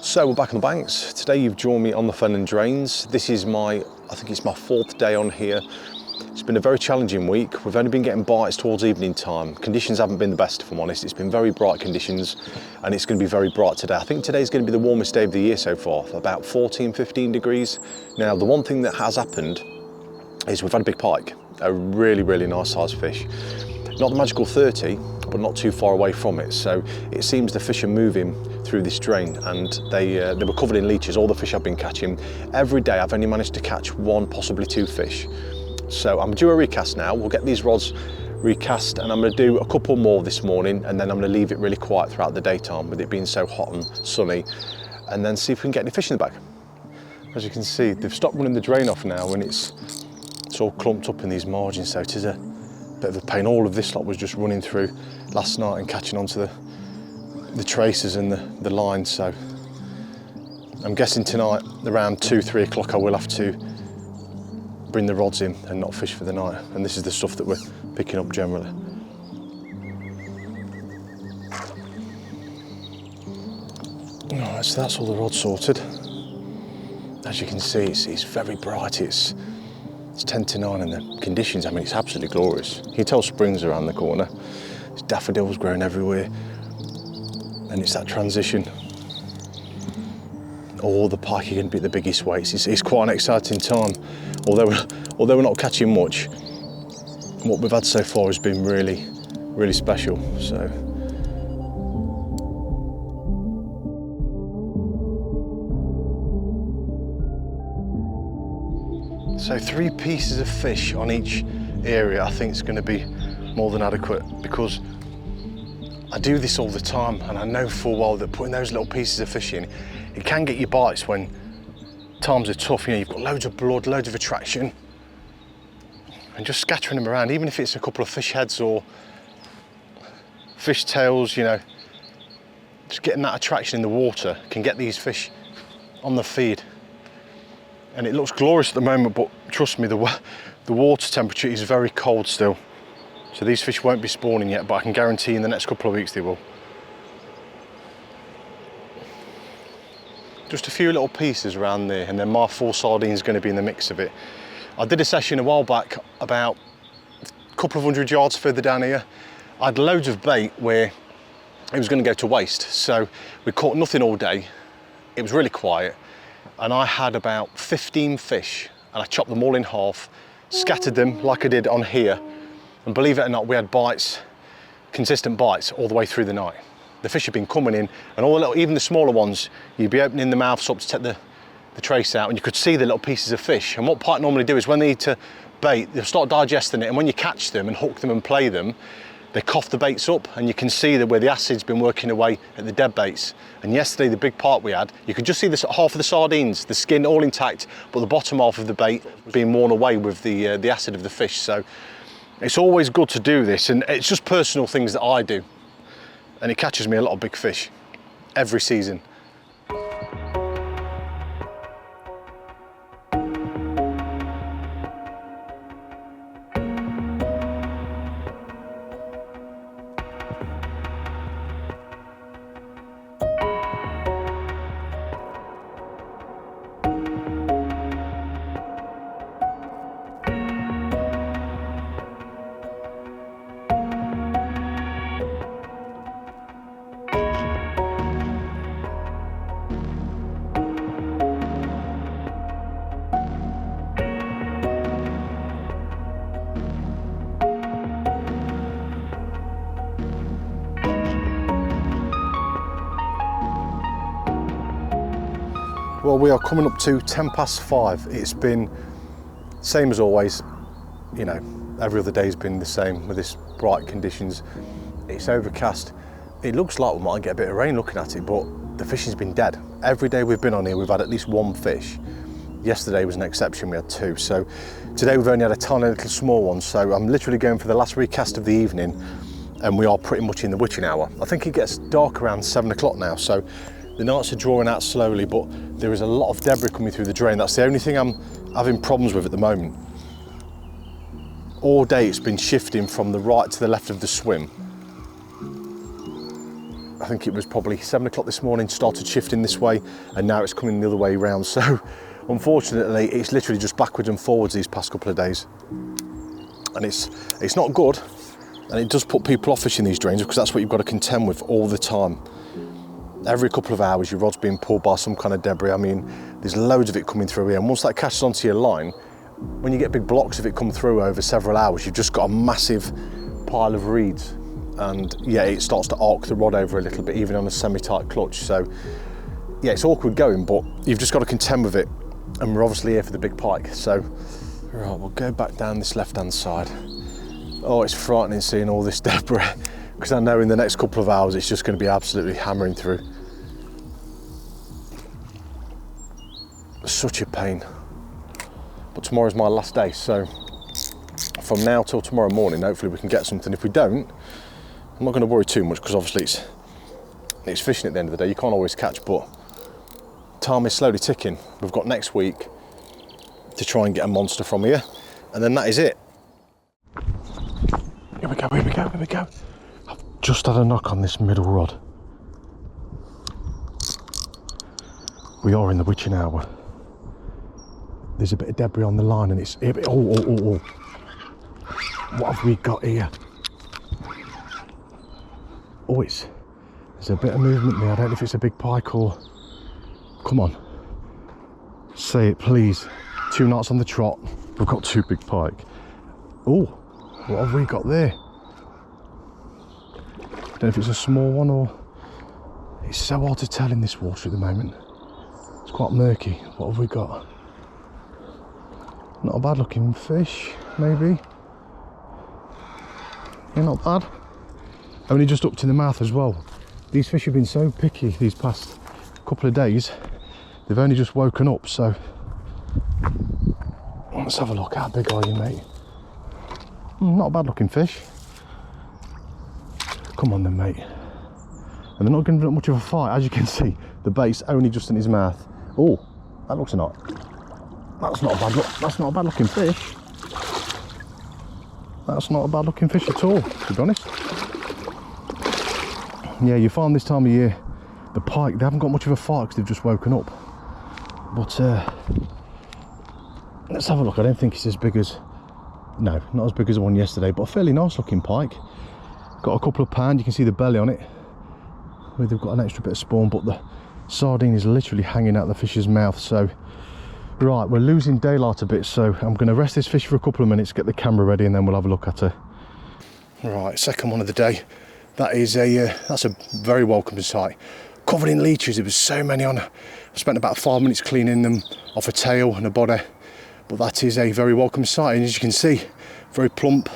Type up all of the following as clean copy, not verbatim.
So we're back on the banks. Today you've joined me on the fenland drains. This is I think it's my 4th day on here. It's been a very challenging week. We've only been getting bites towards evening time. Conditions haven't been the best, if I'm honest. It's been very bright conditions and it's going to be very bright today. I think today's going to be the warmest day of the year so far, about 14, 15 degrees. Now, the one thing that has happened is we've had a big pike, a really, really nice sized fish. Not the magical 30, but not too far away from it. So it seems the fish are moving through this drain, and they were covered in leeches, all the fish I've been catching. Every day I've only managed to catch 1, possibly 2 fish. So I'm due a recast now. We'll get these rods recast, and I'm going to do a couple more this morning, and then I'm going to leave it really quiet throughout the daytime with it being so hot and sunny, and then see if we can get any fish in the bag. As you can see, they've stopped running the drain off now, and it's all clumped up in these margins, so it is a bit of a pain. All of this lot was just running through last night and catching onto the traces and the line. So I'm guessing tonight around 2, 3 o'clock I will have to bring the rods in and not fish for the night. And this is the stuff that we're picking up generally. Alright, so that's all the rods sorted. As you can see, it's very bright. It's 10 to 9 and the conditions, I mean, it's absolutely glorious. You can tell spring's around the corner. There's daffodils growing everywhere. And it's that transition. All the pike are going to be at the biggest weights. It's quite an exciting time. Although we're not catching much, what we've had so far has been really, really special. So 3 pieces of fish on each area I think is going to be more than adequate, because I do this all the time and I know full well that putting those little pieces of fish in, it can get you bites when times are tough. You know, you've got loads of blood, loads of attraction, and just scattering them around, even if it's a couple of fish heads or fish tails, you know, just getting that attraction in the water can get these fish on the feed. And it looks glorious at the moment, but trust me, the water temperature is very cold still. So these fish won't be spawning yet, but I can guarantee in the next couple of weeks they will. Just a few little pieces around there, and then my 4 sardines is going to be in the mix of it. I did a session a while back about a couple of 100 yards further down here. I had loads of bait where it was going to go to waste. So we caught nothing all day. It was really quiet. And I had about 15 fish, and I chopped them all in half, scattered them like I did on here. And believe it or not, we had bites, consistent bites all the way through the night. The fish have been coming in, and all the little, even the smaller ones, you'd be opening the mouths up to take the trace out, and you could see the little pieces of fish. And what pike normally do is when they eat a bait, they'll start digesting it, and when you catch them and hook them and play them, they cough the baits up, and you can see that where the acid's been working away at the dead baits. And yesterday, the big pike we had, you could just see this half of the sardines, the skin all intact, but the bottom half of the bait being worn away with the acid of the fish. So it's always good to do this, and it's just personal things that I do. And it catches me a lot of big fish every season. Well, we are coming up to 5:10. It's been same as always, you know, every other day's been the same with this bright conditions. It's overcast. It looks like we might get a bit of rain looking at it, but the fishing's been dead. Every day we've been on here, we've had at least 1 fish. Yesterday was an exception, we had 2. So today we've only had a tiny little small one. So I'm literally going for the last recast of the evening, and we are pretty much in the witching hour. I think it gets dark around 7 o'clock now, so the nights are drawing out slowly, but there is a lot of debris coming through the drain. That's the only thing I'm having problems with at the moment. All day it's been shifting from the right to the left of the swim. think it was probably 7 o'clock this morning, started shifting this way, and now it's coming the other way around. So unfortunately, it's literally just backwards and forwards these past couple of days. And it's not good, and it does put people off fishing these drains, because that's what you've got to contend with all the time. Every couple of hours your rod's being pulled by some kind of debris. I mean, there's loads of it coming through here, and once that catches onto your line, when you get big blocks of it come through over several hours, you've just got a massive pile of reeds, and yeah, it starts to arc the rod over a little bit, even on a semi-tight clutch. So yeah, it's awkward going, but you've just got to contend with it, and we're obviously here for the big pike. So right, we'll go back down this left-hand side. Oh, it's frightening seeing all this debris, because I know in the next couple of hours it's just going to be absolutely hammering through. Such a pain. But tomorrow's my last day, so from now till tomorrow morning, hopefully we can get something. If we don't, I'm not going to worry too much, because obviously it's fishing at the end of the day. You can't always catch, but time is slowly ticking. We've got next week to try and get a monster from here, and then that is it. Here we go, here we go, here we go. I've just had a knock on this middle rod. We are in the witching hour. There's a bit of debris on the line, and it's... Oh. What have we got here? Oh, there's a bit of movement there. I don't know if it's a big pike or... Come on. Say it, please. 2 knots on the trot. We've got 2 big pike. Oh, what have we got there? Don't know if it's a small one or... It's so hard to tell in this water at the moment. It's quite murky. What have we got? Not a bad looking fish, maybe. Yeah, not bad. Only just up to the mouth as well. These fish have been so picky these past couple of days. They've only just woken up, so let's have a look. How big are you, mate? Not a bad looking fish. Come on then, mate. And they're not giving up much of a fight. As you can see, the bait's only just in his mouth. Oh, that looks a knot. That's not a bad look. That's not a bad looking fish. That's not a bad looking fish at all, to be honest. Yeah, you find this time of year, the pike, they haven't got much of a fight because they've just woken up. But let's have a look. I don't think it's as big as, no, not as big as the one yesterday, but a fairly nice looking pike. Got a couple of pound, you can see the belly on it, where they've got an extra bit of spawn, but the sardine is literally hanging out the fish's mouth. So right, we're losing daylight a bit, so I'm going to rest this fish for a couple of minutes, get the camera ready, and then we'll have a look at her. Right, second one of the day. That's a very welcome sight. Covered in leeches, there was so many on her. I spent about 5 minutes cleaning them off a tail and a body, but that is a very welcome sight, and as you can see, very plump.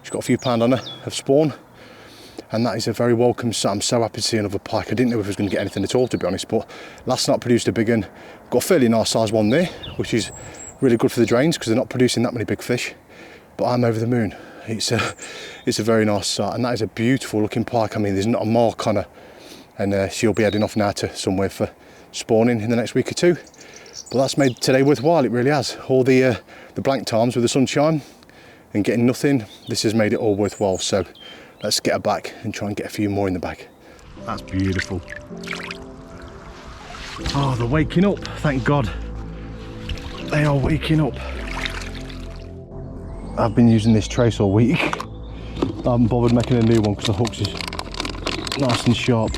She's got a few pound on her of spawn, and that is a very welcome sight. I'm so happy to see another pike. I didn't know if I was going to get anything at all, to be honest, but last night produced a big one. Got a fairly nice size one there, which is really good for the drains because they're not producing that many big fish, but I'm over the moon. It's a very nice sight, and that is a beautiful looking pike. I mean, there's not a mark on her, and she'll be heading off now to somewhere for spawning in the next week or two. But that's made today worthwhile, it really has. All the blank times with the sunshine and getting nothing, this has made it all worthwhile. So let's get her back and try and get a few more in the bag. That's beautiful. Oh, they're waking up, thank God. They are waking up. I've been using this trace all week. I haven't bothered making a new one because the hooks is nice and sharp.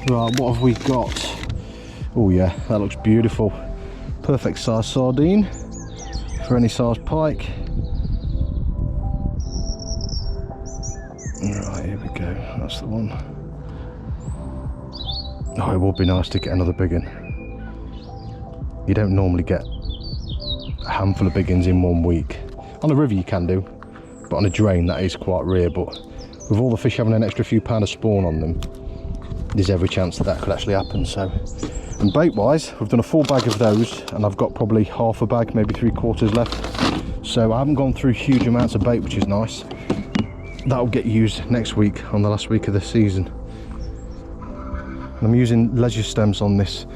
Right, what have we got? Oh yeah, that looks beautiful. Perfect size sardine for any size pike. Right, here we go, that's the one. Oh, it would be nice to get another big one. You don't normally get a handful of big ones in 1 week. On a river you can do, but on a drain that is quite rare. But with all the fish having an extra few pound of spawn on them, there's every chance that that could actually happen. So, and bait wise, we've done a full bag of those, and I've got probably half a bag, maybe 3/4 left. So I haven't gone through huge amounts of bait, which is nice. That'll get used next week on the last week of the season. And I'm using leisure stems on this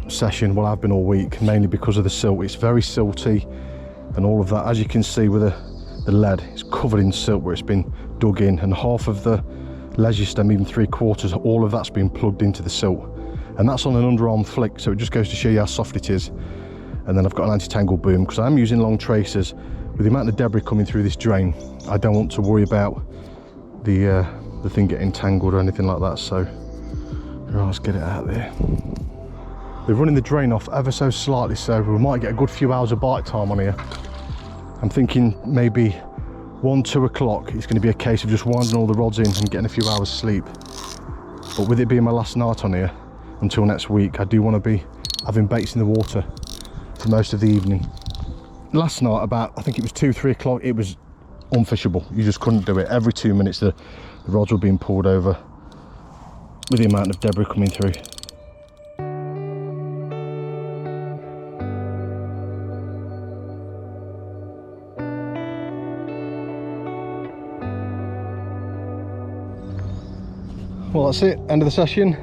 session. Well, I've been all week, mainly because of the silt. It's very silty and all of that. As you can see with the lead, it's covered in silt where it's been dug in, and half of the leisure stem, even 3/4, all of that's been plugged into the silt. And that's on an underarm flick, so it just goes to show you how soft it is. And then I've got an anti-tangle boom, because I'm using long tracers. With the amount of debris coming through this drain, I don't want to worry about the thing getting tangled or anything like that. So let's get it out there. They're running the drain off ever so slightly, so we might get a good few hours of bite time on here. I'm thinking maybe 1, 2 o'clock, it's going to be a case of just winding all the rods in and getting a few hours sleep. But with it being my last night on here until next week, I do want to be having baits in the water for most of the evening. Last night, about, I think it was 2, 3 o'clock, it was unfishable. You just couldn't do it. Every 2 minutes the rods were being pulled over with the amount of debris coming through. Well, that's it, end of the session.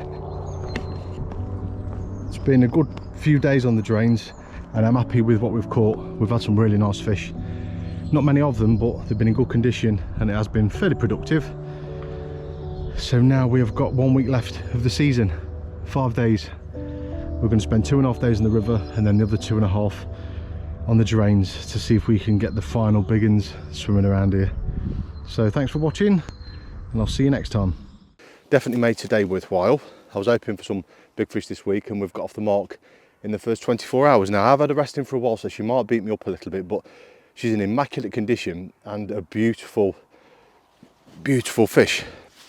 It's been a good few days on the drains and I'm happy with what we've caught. We've had some really nice fish. Not many of them, but they've been in good condition and it has been fairly productive. So now we have got 1 week left of the season, 5 days. We're going to spend 2.5 days in the river and then the other 2.5 on the drains to see if we can get the final big uns swimming around here. So thanks for watching and I'll see you next time. Definitely made today worthwhile. I was hoping for some big fish this week and we've got off the mark in the first 24 hours. Now I've had her resting for a while, so she might beat me up a little bit, but she's in immaculate condition and a beautiful, beautiful fish.